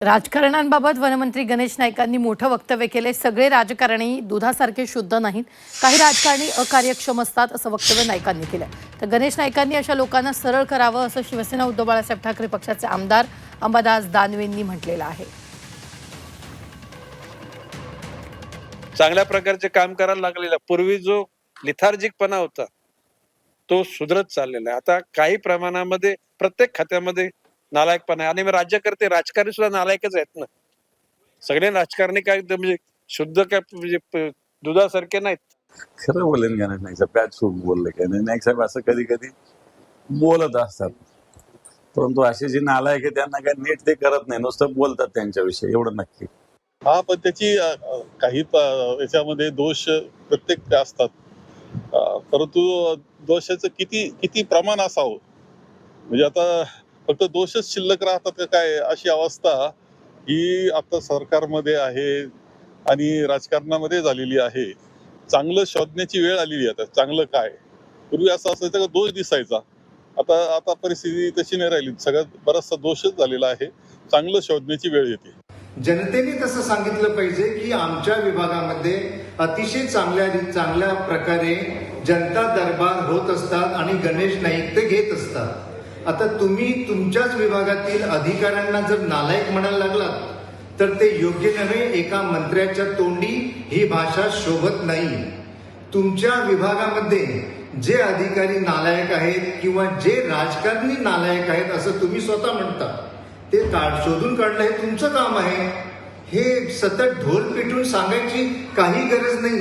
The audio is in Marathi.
राजकारणांबाबत वनमंत्री गणेश नाईकांनी मोठं वक्तव्य केले। सगळे राजकारणी दुधासारखे शुद्ध नाहीत, काही राजकारणी अकार्यक्षम असतात असं वक्तव्य नाईकांनी केलं। तर गणेश नाईकांनी अशा लोकांना सरळ करावं असं शिवसेना उद्धव बाळासाहेब ठाकरे पक्षाचे आमदार अंबादास दानवेंनी म्हटलेलं आहे। चांगल्या प्रकारचे काम करायला लागलेला पूर्वी जो लिथार्जिकपणा होता तो सुधरत चाललेला आहे। आता काही प्रमाणामध्ये प्रत्येक खात्यामध्ये नालायकपणा आहे। आणि राज्यकर्ते राजकारणी सुद्धा नालायकच आहेत ना। सगळे राजकारणी काय म्हणजे शुद्ध काय म्हणजे दुधासारखे नाहीत। खरं बोलेन गणेश नाईक साहेब, काय चूक बोलले गणेश नाईक साहेब असं कधी कधी बोलत असतात, परंतु असे जे नालायक आहे त्यांना काय नीट ते करत नाही, नुसतं बोलतात त्यांच्याविषयी, एवढं नक्की। हा, पण त्याची काही याच्यामध्ये दोष प्रत्येक असतात, परंतु दोषाचं किती किती प्रमाण असावं, म्हणजे आता फक्त दोषच शिल्लक राहतात का काय, अशी अवस्था ही आता सरकारमध्ये आहे आणि राजकारणामध्ये झालेली आहे। चांगलं शोधण्याची वेळ आलेली आहे। आता चांगलं काय, पूर्वी असं असायचं का दोष दिसायचा, आता परिस्थिती तशी नाही राहिली, सगळ्यात बराचसा दोषच झालेला आहे। चांगलं शोधण्याची वेळ येते। जनतेने तसं सांगितलं पाहिजे की आमच्या विभागामध्ये अतिशय चांगल्या प्रकारे जनता दरबार होत असतात आणि गणेश नाईक ते घेत असतात। आता तुम्ही तुमच्याच विभागातील अधिकाऱ्यांना जर नालायक म्हणायला लागलात तर ते योग्य नव्हे। एका मंत्र्याच्या तोंडी ही भाषा शोभत नाही। तुमच्या विभागामध्ये जे अधिकारी नालायक आहेत किंवा जे राजकारणी नालायक आहेत असं तुम्ही स्वतः म्हणता, ते शोधून काढणं हे तुमचं काम आहे। हे सतत ढोल पिटून सांगायची काही गरज नाही।